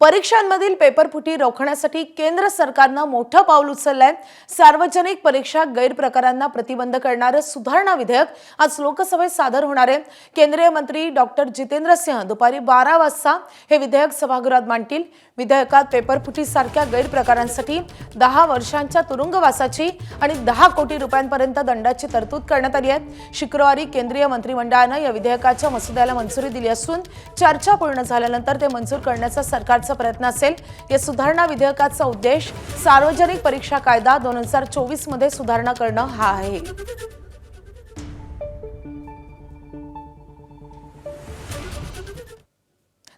परीक्षांमधील पेपरफुटी रोखण्यासाठी केंद्र सरकारनं मोठं पाऊल उचललंय। सार्वजनिक परीक्षा गैरप्रकारांना प्रतिबंध करणारं सुधारणा विधेयक आज लोकसभेत सादर होणार आहे। केंद्रीय मंत्री डॉक्टर जितेंद्र सिंह दुपारी 12 वाजता हे विधेयक सभागृहात मांडतील। विधेयकात पेपरफुटीसारख्या गैरप्रकारांसाठी 10 वर्षांच्या तुरुंगवासाची आणि 10 कोटी रुपयांपर्यंत दंडाची तरतूद करण्यात आली आहे। शुक्रवारी केंद्रीय मंत्रिमंडळानं या विधेयकाच्या मसुद्याला मंजुरी दिली असून चर्चा पूर्ण झाल्यानंतर ते मंजूर करण्याचा सरकारचा प्रयत्न असेल। या सुधारणा विधेयकाचा उद्देश सार्वजनिक परीक्षा कायदा 2024 मध्ये सुधारणा करणं हा आहे।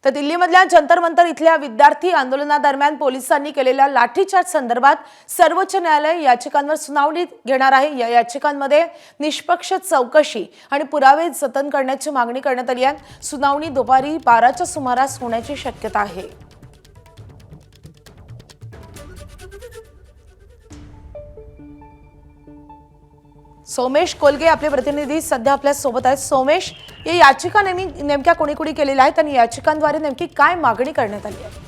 तर दिल्लीमधल्या जंतर मंतर इथल्या विद्यार्थी आंदोलनादरम्यान पोलिसांनी केलेल्या लाठीचार्ज संदर्भात सर्वोच्च न्यायालय याचिकांवर सुनावणी घेणार आहे। या याचिकांमध्ये निष्पक्ष चौकशी आणि पुरावे जतन करण्याची मागणी करण्यात आली आहे। सुनावणी दुपारी 12च्या सुमारास होण्याची शक्यता आहे। सोमेश कोलगे आपले प्रतिनिधी सध्या आपल्या सोबत आहेत। सोमेश, या याचिका नेमक्या कोणी कोणी केलेल्या आहेत आणि याचिकांद्वारे नेमकी काय मागणी करण्यात आली आहे?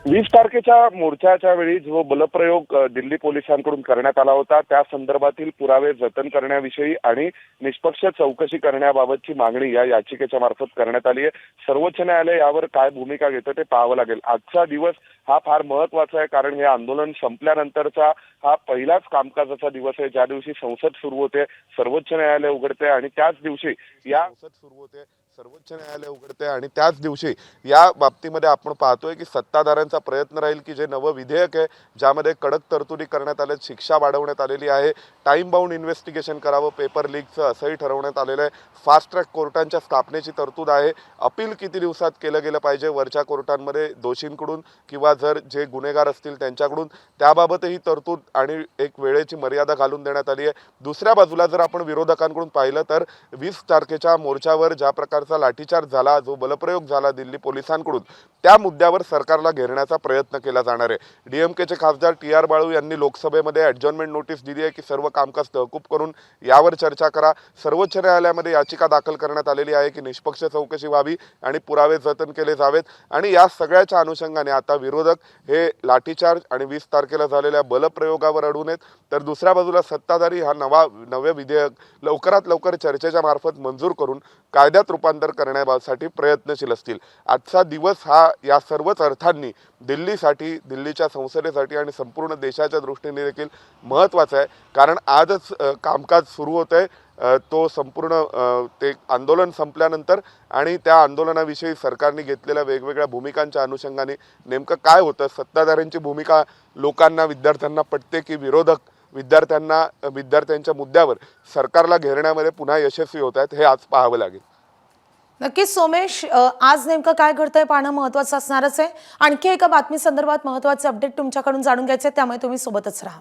20 तारखेच्या मोर्चाच्या वेळी जो बलप्रयोग दिल्ली पोलिसांकडून करण्यात आला होता त्या संदर्भातील पुरावे जतन करण्याविषयी आणि निष्पक्ष चौकशी करण्याबाबतची मागणी या याचिकेच्या मार्फत करण्यात आली आहे। सर्वोच्च न्यायालय यावर काय भूमिका घेतं ते पाहावं लागेल। आजचा दिवस हा फार महत्वाचा आहे, कारण हे आंदोलन संपल्यानंतरचा हा पहिलाच कामकाजाचा दिवस आहे, ज्या दिवशी संसद सुरू होते, सर्वोच्च न्यायालय उघडते आणि त्याच दिवशी सर्वोच्च न्यायालय उघडते आणि त्याच दिवशी या बाबतीमध्ये आपण पाहतोय की सत्ताधाऱ्यांचा प्रयत्न राहील की जे नवं विधेयक आहे ज्यामध्ये कडक तरतुदी करण्यात आल्या, शिक्षा वाढवण्यात आलेली आहे, टाइम बाउंड इन्व्हेस्टिगेशन करावं पेपर लीकचं असंही ठरवण्यात आलेलं आहे, फास्ट ट्रॅक कोर्टांच्या स्थापनेची तरतूद आहे, अपील किती दिवसात केलं गेलं पाहिजे वरच्या कोर्टांमध्ये दोषींकडून किंवा जर जे गुन्हेगार असतील त्यांच्याकडून, त्याबाबतही तरतूद आणि एक वेळेची मर्यादा घालून देण्यात आली आहे। दुसऱ्या बाजूला जर आपण विरोधकांकडून पाहिलं तर 20 तारखेच्या मोर्चावर ज्या प्रकारचा लाठीचार्ज झाला, जो बलप्रयोग झाला दिल्ली पोलिसांकडून, त्या मुद्द्यावर सरकारला घेरण्याचा प्रयत्न केला जाणार आहे। डीएमकेचे खासदार TR बाळू यांनी लोकसभेमध्ये ॲडजॉर्नमेंट नोटीस दिली आहे की सर्व कामकाज तहकूब करून यावर चर्चा करा। सर्वोच्च न्यायालयामध्ये याचिका दाखल करण्यात आलेली आहे की निष्पक्ष चौकशी व्हावी आणि पुरावे जतन केले जावेत आणि या सगळ्याच्या अनुषंगाने आता विरोधक हे लाठीचार्ज आणि 20 तारखेला झालेल्या बलप्रयोगावर अडून आहेत। तर दुसऱ्या बाजूला सत्ताधारी हा नवे विधेयक लवकरात लवकर चर्चेच्या मार्फत मंजूर करून कायद्यात रूपांतर करण्यासाठी प्रयत्नशील असतील। आजचा दिवस हा या सर्वच अर्थांनी दिल्लीसाठी, दिल्लीच्या संसदेसाठी आणि संपूर्ण देशाच्या दृष्टीने देखील महत्त्वाचा आहे, कारण आजच कामकाज सुरू होत आहे। तो संपूर्ण ते आंदोलन संपल्यानंतर आणि त्या आंदोलनाविषयी सरकारने घेतलेल्या वेगवेगळ्या भूमिकांच्या अनुषंगाने नेमकं काय होतं, सत्ताधाऱ्यांची भूमिका लोकांना, विद्यार्थ्यांना पटते की विरोधक विद्यार्थ्यांच्या मुद्द्यावर सरकारला घेरण्यामध्ये पुन्हा यशस्वी होत आहेत, हे आज पाहावं लागेल। नक्कीच सोमेश, आज नेमकं काय घडतंय पाहणं महत्त्वाचं असणारच आहे। आणखी एका बातमी संदर्भात महत्त्वाचे अपडेट तुमच्याकडून जाणून घ्यायचे, त्यामुळे तुम्ही सोबतच राहा।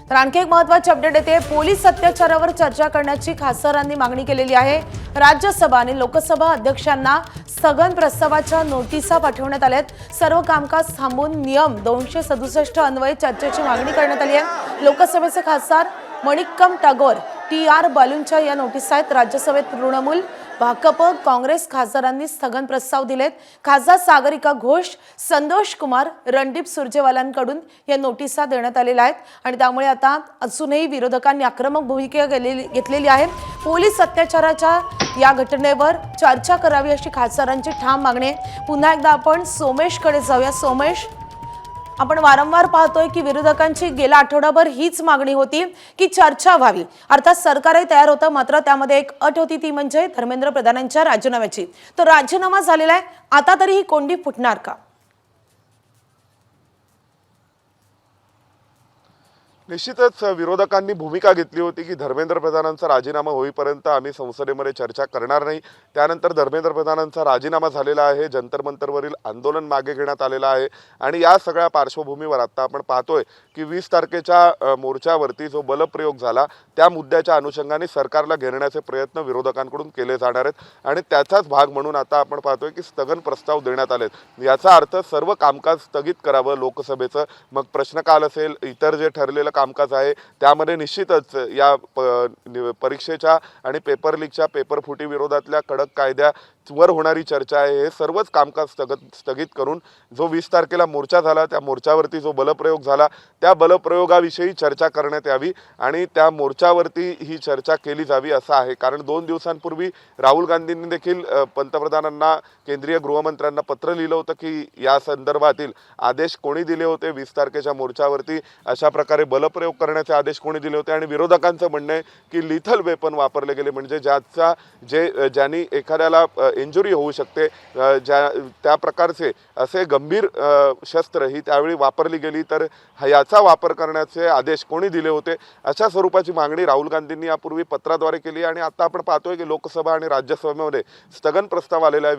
तर आणखी एक महत्त्वाची अपडेट येते। पोलीस अत्याचारावर चर्चा करण्याची खासदारांनी मागणी केलेली आहे। राज्यसभा आणि लोकसभा अध्यक्षांना स्थगन प्रस्तावाच्या नोटिसा पाठवण्यात आल्यात। सर्व कामकाज थांबवून नियम 267 अन्वये चर्चेची मागणी करण्यात आली आहे। लोकसभेचे खासदार मणिक्कम टागोर, TR बालूंच्या या नोटीस आहेत। राज्यसभेत तृणमूल, भाकप, काँग्रेस खासदारांनी स्थगन प्रस्ताव दिलेत। खासदार सागरिका घोष, संतोष कुमार, रणदीप सुरजेवालांकडून या नोटिसा देण्यात आलेल्या आहेत आणि त्यामुळे आता अजूनही विरोधकांनी आक्रमक भूमिका घेतलेली आहे। पोलीस अत्याचाराच्या या घटनेवर चर्चा करावी अशी खासदारांची ठाम मागणी आहे। पुन्हा एकदा आपण सोमेशकडे जाऊया। सोमेश, आपण वारंवार पाहतोय की विरोधकांची गेल्या आठवडाभर हीच मागणी होती की चर्चा व्हावी, अर्थात सरकारही तयार होतं, मात्र त्यामध्ये एक अट होती, ती म्हणजे धर्मेंद्र प्रधानांच्या राजीनाम्याची। तो राजीनामा झालेला आहे, आता तरी ही कोंडी फुटणार का? निश्चितच विरोधकांनी भूमिका घेतली होती की धर्मेंद्र प्रधानांचा राजीनामा होईपर्यंत आम्ही संसदेमध्ये चर्चा करणार नाही। त्यानंतर धर्मेंद्र प्रधानांचा राजीनामा झालेला आहे, जंतर मंतरवरील आंदोलन मागे घेण्यात आलेलं आहे आणि या सगळ्या पार्श्वभूमीवर आता आपण पाहतोय की 20 तारखेच्या मोर्चावरती जो बलप्रयोग झाला त्या मुद्द्याच्या अनुषंगाने सरकारला घेरण्याचे प्रयत्न विरोधकांकडून केले जाणार आहेत आणि त्याचाच भाग म्हणून आता आपण पाहतोय की स्थगन प्रस्ताव देण्यात आलेत। याचा अर्थ सर्व कामकाज स्थगित करावं लोकसभेचं, मग प्रश्नकाल असेल, इतर जे ठरलेलं कामकाज आहे त्यामध्ये निश्चितच या परीक्षेच्या आणि पेपर लीकच्या पेपर फुटी विरोधातल्या कडक कायद्या वर होणारी चर्चा आहे हे सर्वच कामकाज स्थगित करून जो 20 तारखेला मोर्चा झाला त्या मोर्चावरती जो बलप्रयोग झाला त्या बलप्रयोगाविषयी चर्चा करण्यात यावी आणि त्या मोर्चावरती ही चर्चा केली जावी असं आहे। कारण 2 दिवसांपूर्वी राहुल गांधींनी देखील पंतप्रधानांना केंद्रीय गृहमंत्र्यांना पत्र लिहिलं होतं की या संदर्भातील आदेश कोणी दिले होते, 20 तारखेच्या मोर्चावरती अशा प्रकारे बलप्रयोग करण्याचे आदेश कोणी दिले होते। आणि विरोधकांचं म्हणणं आहे की लिथल वेपन वापरले गेले, म्हणजे ज्यांनी एखाद्याला इंजुरी होऊ शकते त्या प्रकारचे असे गंभीर शस्त्र ही त्यावेळी वापरली गेली, तर याचा वापर करण्याचे आदेश कोणी दिले होते अशा स्वरूपाची मागणी राहुल गांधींनी यापूर्वी पत्राद्वारे केली। आणि आता आपण पाहतोय की लोकसभा आणि राज्यसभेमध्ये स्थगन प्रस्ताव आलेला आहे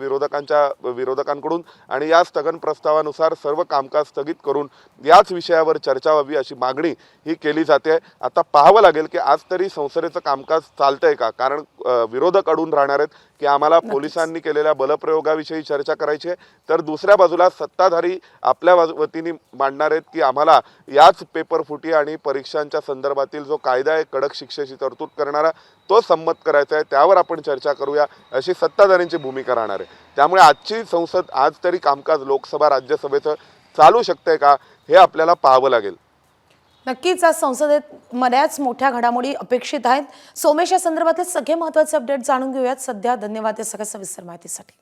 विरोधकांकडून आणि या स्थगन प्रस्तावानुसार सर्व कामकाज स्थगित करून याच विषयावर चर्चा व्हावी अशी मागणी ही केली जाते। आता पाहावं लागेल की आज तरी संसदेचं कामकाज चालतंय का, कारण विरोधक अडून राहणार आहेत की आम्हाला पोलिसांनी केलेल्या बलप्रयोगाविषयी चर्चा करायची आहे, तर दुसऱ्या बाजूला सत्ताधारी आपल्या वतीने मांडणार आहेत की आम्हाला याच पेपर फुटी आणि परीक्षांच्या संदर्भातील जो कायदा आहे कडक शिक्षेची तरतूद करणारा तो संमत करायचा आहे, त्यावर आपण चर्चा करूया अशी सत्ताधाऱ्यांची भूमिका राहणार आहे। त्यामुळे आजची संसद आज तरी कामकाज लोकसभा राज्यसभेचं चालू शकतंय का हे आपल्याला पाहावं लागेल। नक्कीच आज संसदेत बऱ्याच मोठ्या घडामोडी अपेक्षित आहेत। सोमेश, या संदर्भातले सगळे महत्त्वाचे अपडेट जाणून घेऊयात सध्या। धन्यवाद या सगळ्या सविस्तर माहितीसाठी।